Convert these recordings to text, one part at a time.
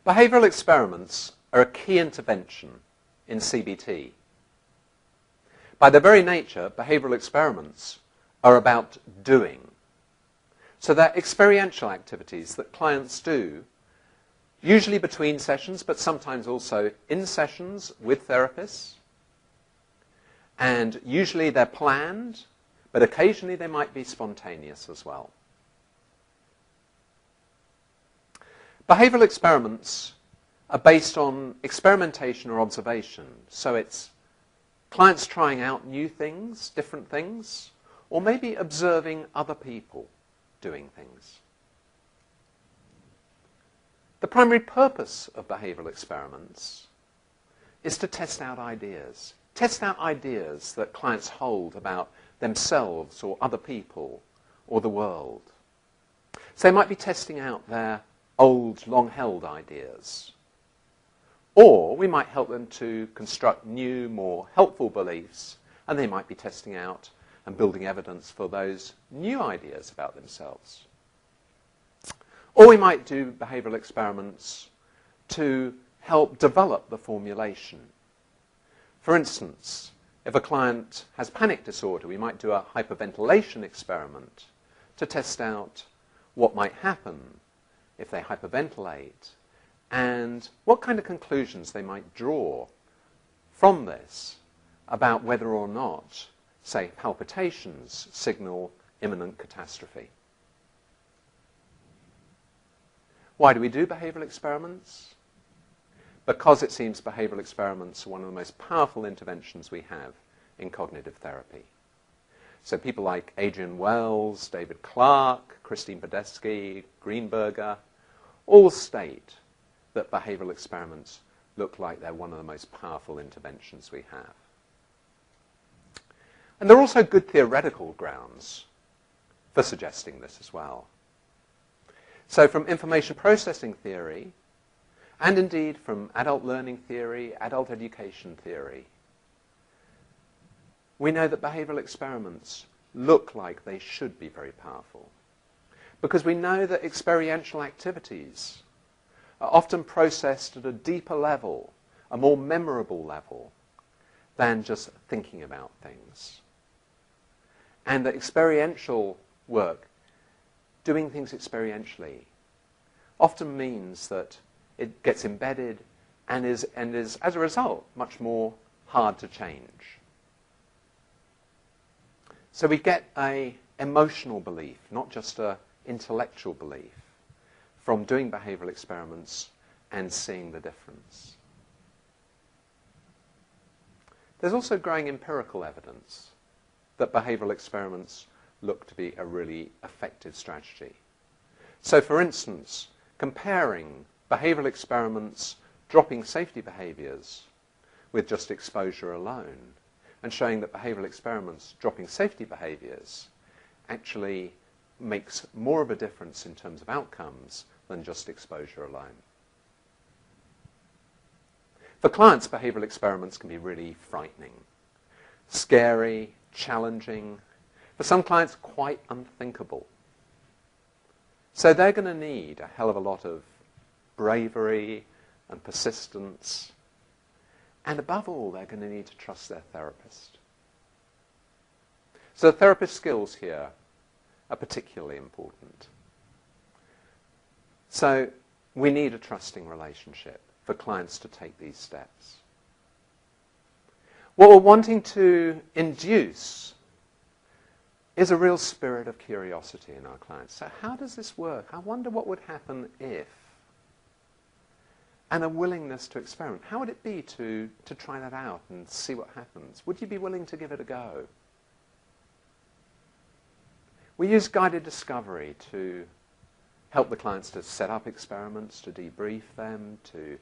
Behavioural experiments are a key intervention in CBT. By their very nature, behavioural experiments are about doing. So they're experiential activities that clients do, usually between sessions, but sometimes also in sessions with therapists. And usually they're planned, but occasionally they might be spontaneous as well. Behavioural experiments are based on experimentation or observation. So it's clients trying out new things, different things, or maybe observing other people doing things. The primary purpose of behavioural experiments is to test out ideas. Test out ideas that clients hold about themselves or other people or the world. So they might be testing out their old, long-held ideas. Or we might help them to construct new, more helpful beliefs, and they might be testing out and building evidence for those new ideas about themselves. Or we might do behavioural experiments to help develop the formulation. For instance, if a client has panic disorder, we might do a hyperventilation experiment to test out what might happen if they hyperventilate and what kind of conclusions they might draw from this about whether or not, say, palpitations signal imminent catastrophe. Why do we do behavioural experiments? Because it seems behavioural experiments are one of the most powerful interventions we have in cognitive therapy. So people like Adrian Wells, David Clark, Christine Podesky, Greenberger, all state that behavioural experiments look like they're one of the most powerful interventions we have. And there are also good theoretical grounds for suggesting this as well. So from information processing theory, and indeed from adult learning theory, adult education theory, we know that behavioural experiments look like they should be very powerful. Because we know that experiential activities are often processed at a deeper level, a more memorable level, than just thinking about things. And that experiential work, doing things experientially, often means that it gets embedded and is, as a result, much more hard to change. So we get an emotional belief, not just an intellectual belief, from doing behavioural experiments and seeing the difference. There's also growing empirical evidence that behavioural experiments look to be a really effective strategy. So for instance, comparing behavioural experiments dropping safety behaviours with just exposure alone, and showing that behavioural experiments dropping safety behaviours actually makes more of a difference in terms of outcomes than just exposure alone. For clients, behavioural experiments can be really frightening, scary, challenging, for some clients quite unthinkable. So they're going to need a hell of a lot of bravery and persistence, and above all, they're going to need to trust their therapist. So the therapist skills here are particularly important. So we need a trusting relationship for clients to take these steps. What we're wanting to induce is a real spirit of curiosity in our clients. So how does this work? I wonder what would happen if. And a willingness to experiment. How would it be to try that out and see what happens? Would you be willing to give it a go? We use guided discovery to help the clients to set up experiments, to debrief them, to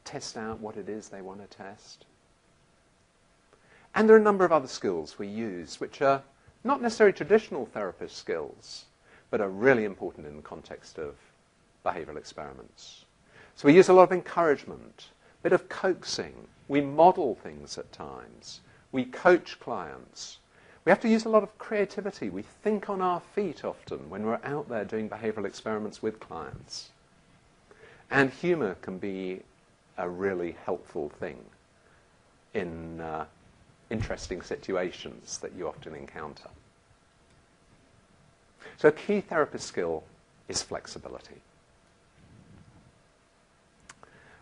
test out what it is they want to test. And there are a number of other skills we use which are not necessarily traditional therapist skills, but are really important in the context of behavioural experiments. So we use a lot of encouragement, a bit of coaxing. We model things at times. We coach clients. We have to use a lot of creativity. We think on our feet often when we're out there doing behavioural experiments with clients. And humour can be a really helpful thing in interesting situations that you often encounter. So a key therapist skill is flexibility.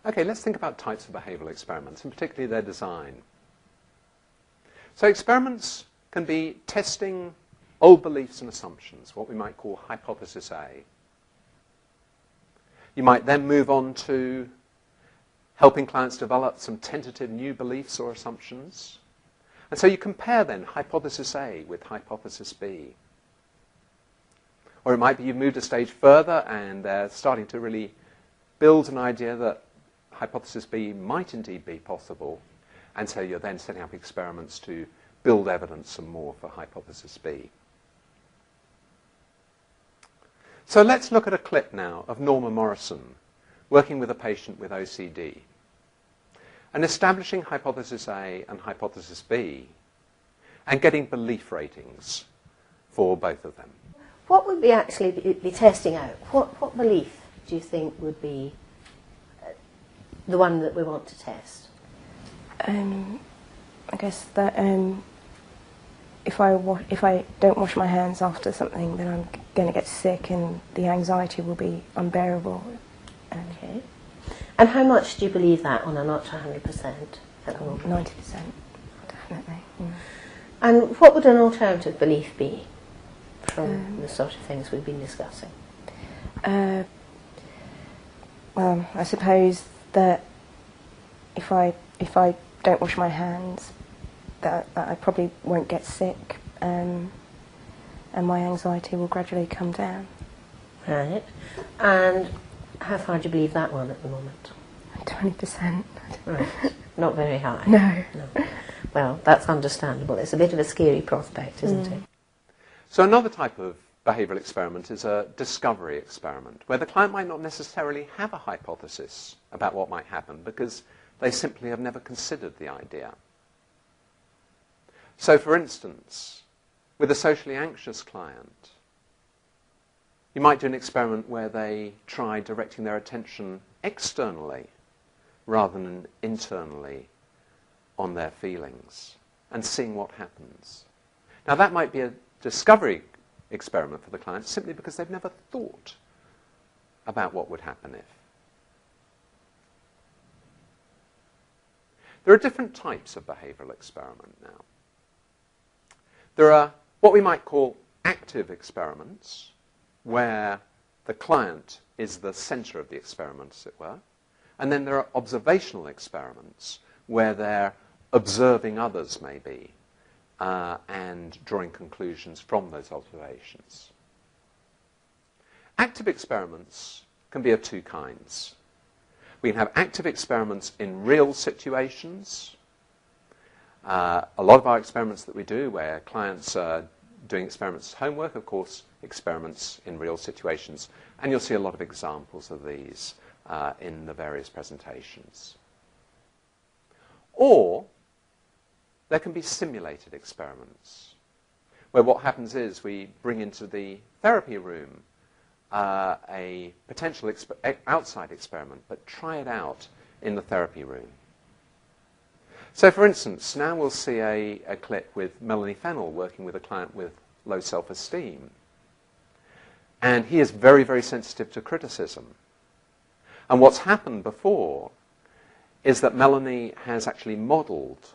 Okay, let's think about types of behavioural experiments, and particularly their design. So experiments can be testing old beliefs and assumptions, what we might call hypothesis A. You might then move on to helping clients develop some tentative new beliefs or assumptions. And so you compare then hypothesis A with hypothesis B. Or it might be you've moved a stage further and they're starting to really build an idea that hypothesis B might indeed be possible. And so you're then setting up experiments to build evidence some more for hypothesis B. So let's look at a clip now of Norma Morrison working with a patient with OCD and establishing hypothesis A and hypothesis B and getting belief ratings for both of them. What would we actually be testing out? What belief do you think would be the one that we want to test? I guess that if I don't wash my hands after something, then I'm going to get sick and the anxiety will be unbearable. Okay. And how much do you believe that on a not 100% at the moment? 90%, definitely. Mm. And what would an alternative belief be from the sort of things we've been discussing? Well, I suppose that if I don't wash my hands, that I probably won't get sick, and my anxiety will gradually come down. Right. And how far do you believe that one at the moment? 20%. Right. Not very high. No. Well, that's understandable. It's a bit of a scary prospect, isn't it? So another type of behavioural experiment is a discovery experiment, where the client might not necessarily have a hypothesis about what might happen because they simply have never considered the idea. So, for instance, with a socially anxious client, you might do an experiment where they try directing their attention externally rather than internally on their feelings and seeing what happens. Now, that might be a discovery experiment for the client simply because they've never thought about what would happen if. There are different types of behavioural experiment now. There are what we might call active experiments, where the client is the centre of the experiment, as it were. And then there are observational experiments, where they're observing others, maybe, and drawing conclusions from those observations. Active experiments can be of two kinds. We can have active experiments in real situations. A lot of our experiments that we do where clients are doing experiments as homework, of course, experiments in real situations. And you'll see a lot of examples of these in the various presentations. Or there can be simulated experiments, where what happens is we bring into the therapy room a potential outside experiment, but try it out in the therapy room. So, for instance, now we'll see a clip with Melanie Fennell working with a client with low self-esteem. And he is very, very sensitive to criticism. And what's happened before is that Melanie has actually modelled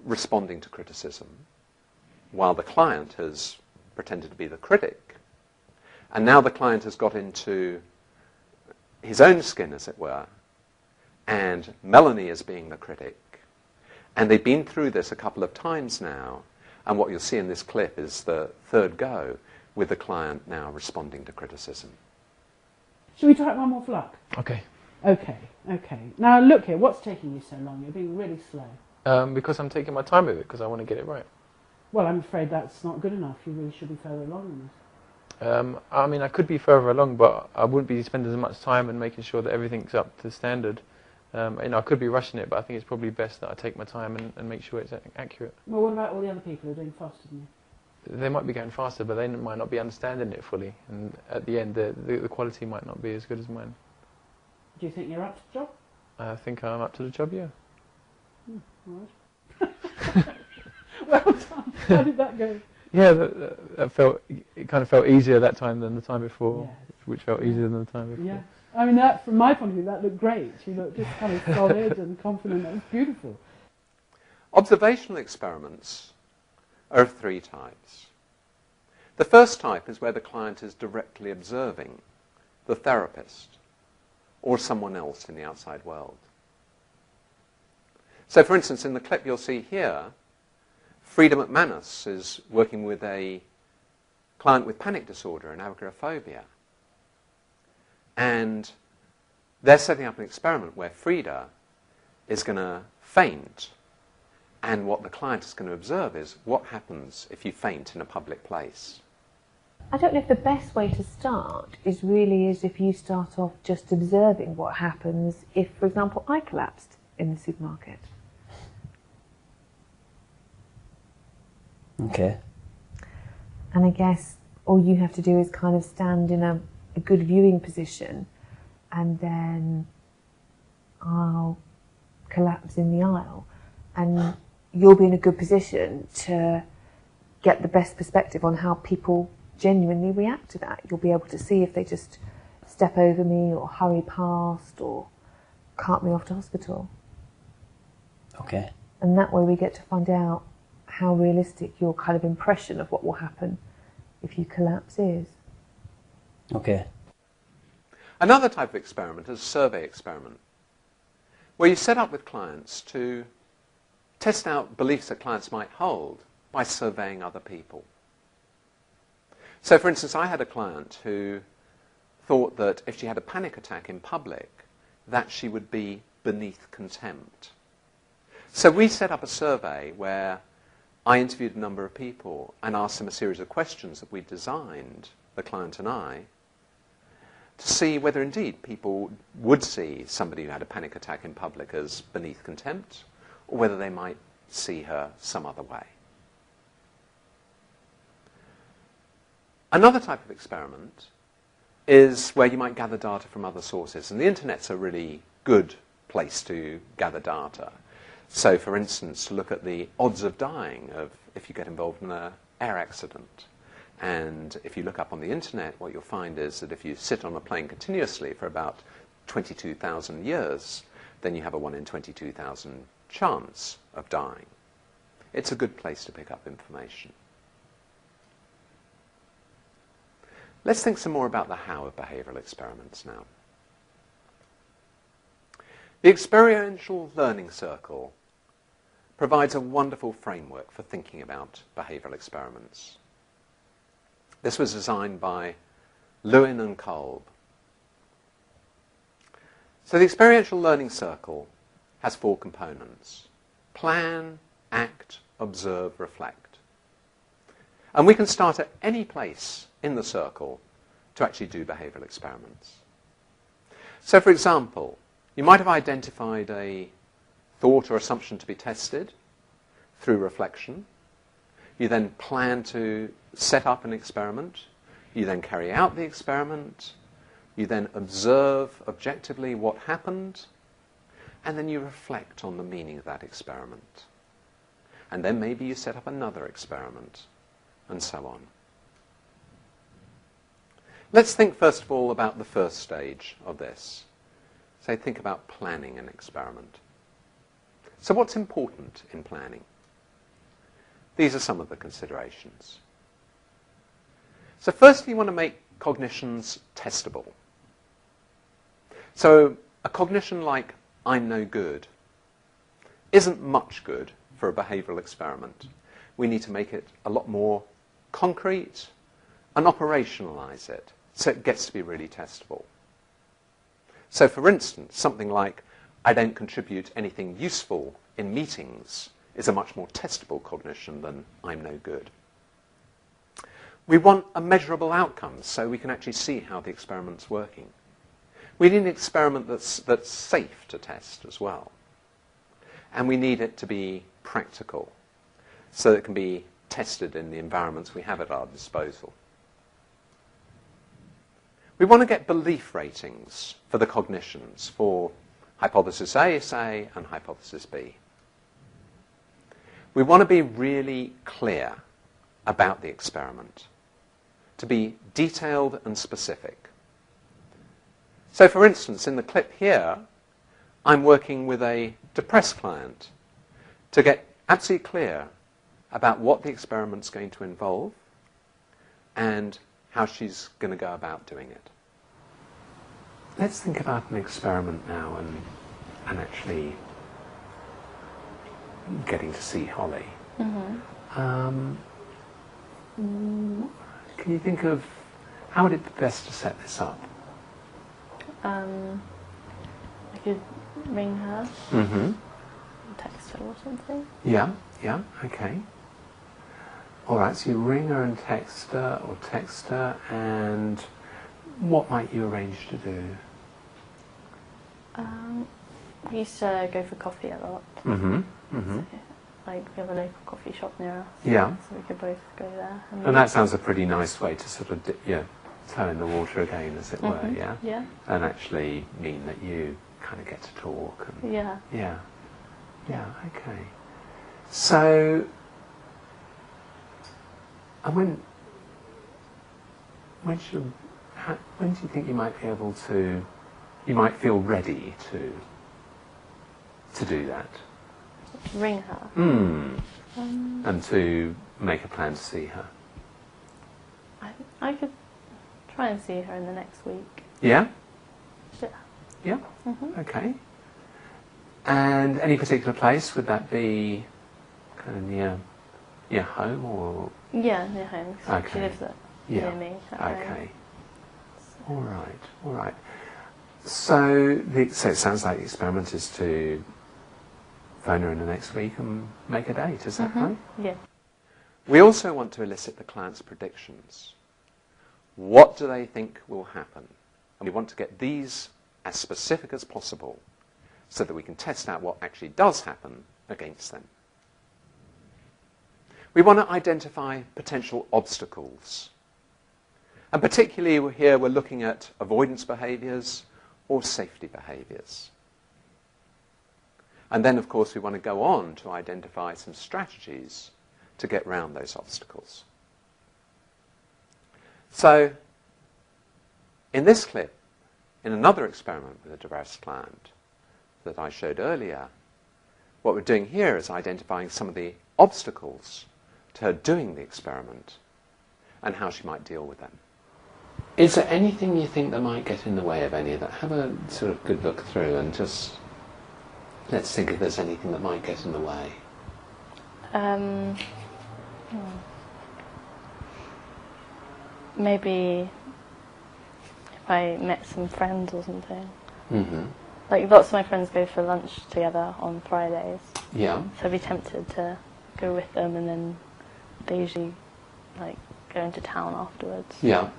responding to criticism, while the client has pretended to be the critic. And now the client has got into his own skin, as it were, and Melanie is being the critic. And they've been through this a couple of times now, and what you'll see in this clip is the third go, with the client now responding to criticism. Should we try it one more for luck? Okay. Okay. Now look here, what's taking you so long? You're being really slow. Because I'm taking my time with it, because I want to get it right. Well, I'm afraid that's not good enough. You really should be further along in this. I mean, I could be further along, but I wouldn't be spending as much time and making sure that everything's up to standard. I could be rushing it, but I think it's probably best that I take my time and make sure it's accurate. Well, what about all the other people who are doing faster than you? They might be going faster, but they might not be understanding it fully, and at the end, the quality might not be as good as mine. Do you think you're up to the job? I think I'm up to the job, yeah. All right. Well done. How did that go? Yeah, it kind of felt easier that time than the time before, Yes. which felt easier than the time before. Yeah. I mean, that, from my point of view, that looked great. You looked just kind of solid and confident. That was beautiful. Observational experiments are of three types. The first type is where the client is directly observing the therapist or someone else in the outside world. So, for instance, in the clip you'll see here, Frida McManus is working with a client with panic disorder and agoraphobia. And they're setting up an experiment where Frida is going to faint, and what the client is going to observe is what happens if you faint in a public place. I don't know if the best way to start is if you start off just observing what happens if, for example, I collapsed in the supermarket. Okay. And I guess all you have to do is kind of stand in a good viewing position, and then I'll collapse in the aisle, and you'll be in a good position to get the best perspective on how people genuinely react to that. You'll be able to see if they just step over me or hurry past or cart me off to hospital. Okay. And that way we get to find out how realistic your kind of impression of what will happen if you collapse is. Okay. Another type of experiment is a survey experiment, where you set up with clients to test out beliefs that clients might hold by surveying other people. So, for instance, I had a client who thought that if she had a panic attack in public, that she would be beneath contempt. So we set up a survey where I interviewed a number of people and asked them a series of questions that we designed, the client and I, to see whether indeed people would see somebody who had a panic attack in public as beneath contempt, or whether they might see her some other way. Another type of experiment is where you might gather data from other sources, and the internet's a really good place to gather data. So, for instance, to look at the odds of dying if you get involved in an air accident. And if you look up on the internet, what you'll find is that if you sit on a plane continuously for about 22,000 years, then you have a 1 in 22,000 chance of dying. It's a good place to pick up information. Let's think some more about the how of behavioural experiments now. The Experiential Learning Circle provides a wonderful framework for thinking about behavioural experiments. This was designed by Lewin and Kolb. So the Experiential Learning Circle has 4 components: plan, act, observe, reflect. And we can start at any place in the circle to actually do behavioural experiments. So, for example, you might have identified a thought or assumption to be tested through reflection. You then plan to set up an experiment. You then carry out the experiment. You then observe objectively what happened. And then you reflect on the meaning of that experiment. And then maybe you set up another experiment, and so on. Let's think first of all about the first stage of this. Say, think about planning an experiment. So what's important in planning? These are some of the considerations. So firstly, you want to make cognitions testable. So a cognition like, I'm no good, isn't much good for a behavioural experiment. We need to make it a lot more concrete and operationalise it so it gets to be really testable. So for instance, something like, I don't contribute anything useful in meetings is a much more testable cognition than I'm no good. We want a measurable outcome so we can actually see how the experiment's working. We need an experiment that's safe to test as well. And we need it to be practical so that it can be tested in the environments we have at our disposal. We want to get belief ratings for the cognitions for hypothesis A, say, and hypothesis B. We want to be really clear about the experiment, to be detailed and specific. So, for instance, in the clip here, I'm working with a depressed client to get absolutely clear about what the experiment's going to involve and how she's going to go about doing it. Let's think about an experiment now and actually getting to see Holly. Mm-hmm. Can you think of how would it be best to set this up? I could ring her, Mm-hmm. text her or something. Yeah, okay. All right, so you ring her and text her, and what might you arrange to do? We used to go for coffee a lot. Mm-hmm. Mm-hmm. So, like, we have a local coffee shop near us. Yeah. So we could both go there. And that sounds a pretty nice way to sort of, toe in the water again, as it were, Mhm. yeah? Yeah. And actually mean that you kind of get to talk. And, Yeah. Yeah, okay. So, and when do you think you might be able to, you might feel ready to do that? Ring her. And to make a plan to see her? I could try and see her in the next week. Yeah? Yeah. Yeah? Mhm. Okay. And any particular place? Would that be kind of near home or? Yeah, near home. 'Cause Okay. She lives near me. At home. Okay. All right. So it sounds like the experiment is to phone her in the next week and make a date. Is that Mhm. right? Yeah. We also want to elicit the client's predictions. What do they think will happen? And we want to get these as specific as possible so that we can test out what actually does happen against them. We want to identify potential obstacles. And particularly here we're looking at avoidance behaviours or safety behaviours. And then, of course, we want to go on to identify some strategies to get round those obstacles. So, in this clip, in another experiment with a depressed client that I showed earlier, what we're doing here is identifying some of the obstacles to her doing the experiment and how she might deal with them. Is there anything you think that might get in the way of any of that? Have a sort of good look through and just let's think if there's anything that might get in the way. Maybe if I met some friends or something. Mm-hmm. Like, lots of my friends go for lunch together on Fridays. Yeah. So I'd be tempted to go with them, and then they usually, like, go into town afterwards. Yeah.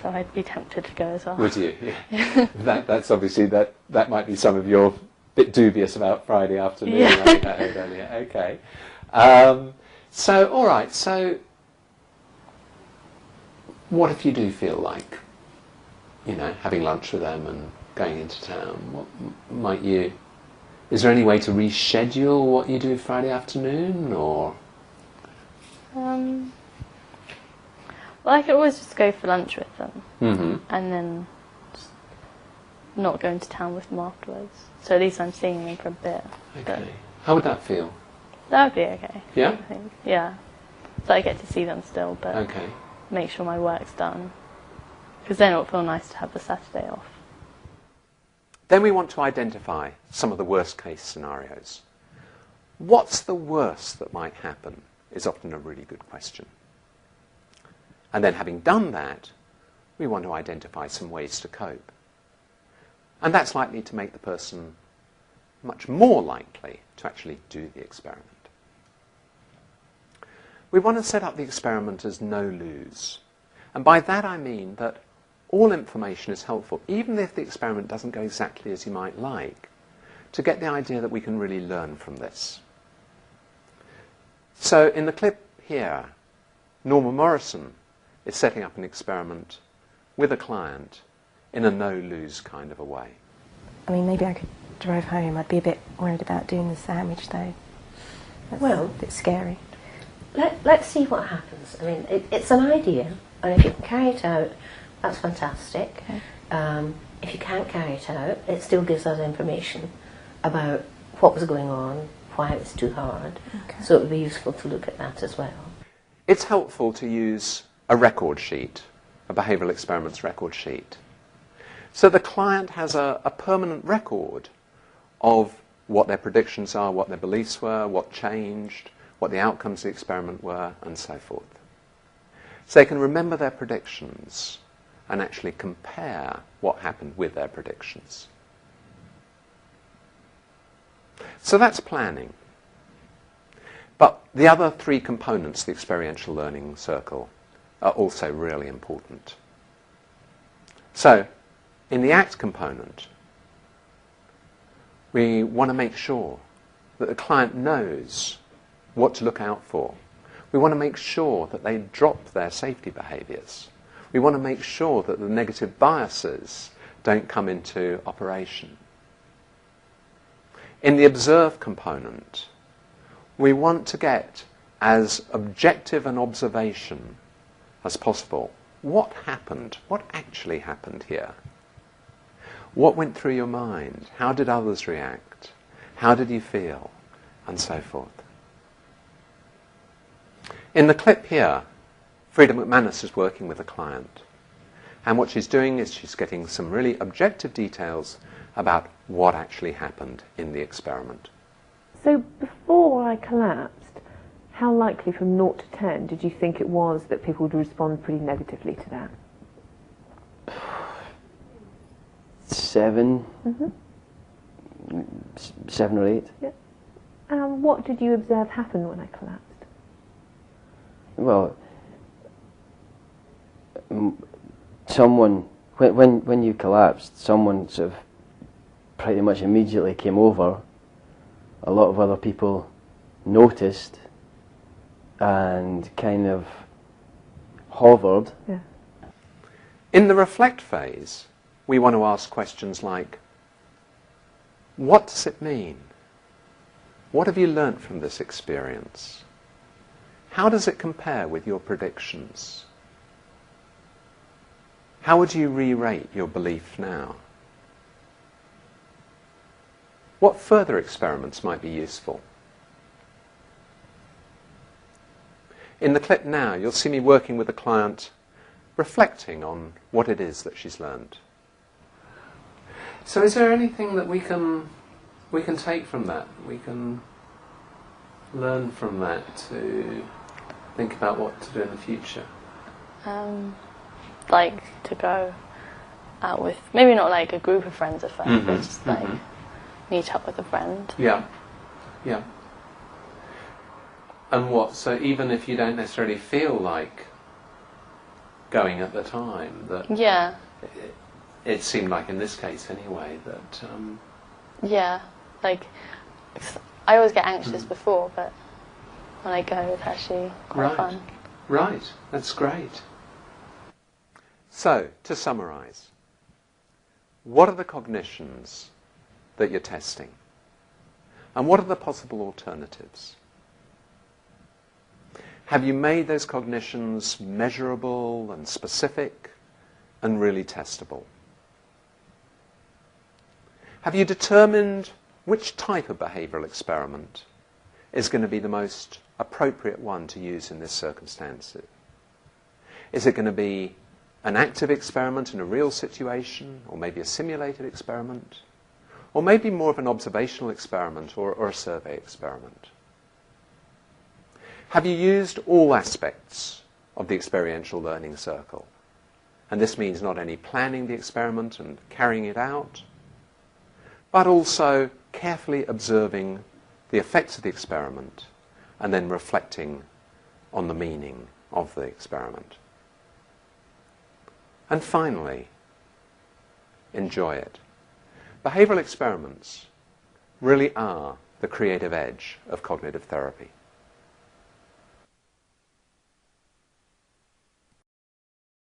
So I'd be tempted to go as well. Would you? Yeah. That's obviously, that might be some of your bit dubious about Friday afternoon, Yeah. I think I heard earlier. Okay. So, all right, so what if you do feel like, having lunch with them and going into town? What might you, is there any way to reschedule what you do Friday afternoon, or? Well, I could always just go for lunch with them, Mm-hmm. and then just not go into town with them afterwards. So at least I'm seeing them for a bit. But Okay. How would that feel? that would be okay. Yeah? I think. Yeah. So I get to see them still, but Okay. make sure my work's done. Because then it will feel nice to have the Saturday off. Then we want to identify some of the worst case scenarios. What's the worst that might happen is often a really good question. And then having done that, we want to identify some ways to cope. And that's likely to make the person much more likely to actually do the experiment. We want to set up the experiment as no-lose. And by that I mean that all information is helpful, even if the experiment doesn't go exactly as you might like, to get the idea that we can really learn from this. So in the clip here, Norma Morrison is setting up an experiment with a client in a no-lose kind of a way. I mean, maybe I could drive home. I'd be a bit worried about doing the sandwich, though. That's Well, a bit scary. Let's see what happens. I mean, it's an idea, and if you can carry it out, that's fantastic. Okay. If you can't carry it out, it still gives us information about what was going on, why it was too hard. Okay. So it would be useful to look at that as well. It's helpful to use a record sheet, a behavioural experiments record sheet. So the client has a permanent record of what their predictions are, what their beliefs were, what changed, what the outcomes of the experiment were, and so forth. So they can remember their predictions and actually compare what happened with their predictions. So that's planning. But the other three components of the experiential learning circle are also really important. So, in the ACT component, we want to make sure that the client knows what to look out for. We want to make sure that they drop their safety behaviours. We want to make sure that the negative biases don't come into operation. In the observe component, we want to get as objective an observation as possible. What happened? What actually happened here? What went through your mind? How did others react? How did you feel? And so forth. In the clip here, Frida McManus is working with a client. And what she's doing is she's getting some really objective details about what actually happened in the experiment. So before I collapsed, how likely from 0 to 10 did you think it was that people would respond pretty negatively to that? 7. 7 or 8. Yeah. What did you observe happen when I collapsed? Well, someone, when you collapsed, someone sort of pretty much immediately came over. A lot of other people noticed and kind of hovered. Yeah. In the reflect phase, we want to ask questions like, what does it mean? What have you learnt from this experience? How does it compare with your predictions? How would you re-rate your belief now? What further experiments might be useful? In the clip now, you'll see me working with a client, reflecting on what it is that she's learned. So is there anything that we can take from that? We can learn from that to think about what to do in the future? Like to go out with, maybe not like a group of friends at first, but just like meet up with a friend. Yeah, yeah. And what, so even if you don't necessarily feel like going at the time, that Yeah. It seemed like in this case anyway, that... Yeah, like, I always get anxious before, but when I go, it's actually quite fun. Right, that's great. So, to summarise, what are the cognitions that you're testing? And what are the possible alternatives? Have you made those cognitions measurable and specific and really testable? Have you determined which type of behavioural experiment is going to be the most appropriate one to use in this circumstance? Is it going to be an active experiment in a real situation, or maybe a simulated experiment, or maybe more of an observational experiment or a survey experiment? Have you used all aspects of the experiential learning circle? And this means not only planning the experiment and carrying it out, but also carefully observing the effects of the experiment and then reflecting on the meaning of the experiment. And finally, enjoy it. Behavioural experiments really are the creative edge of cognitive therapy.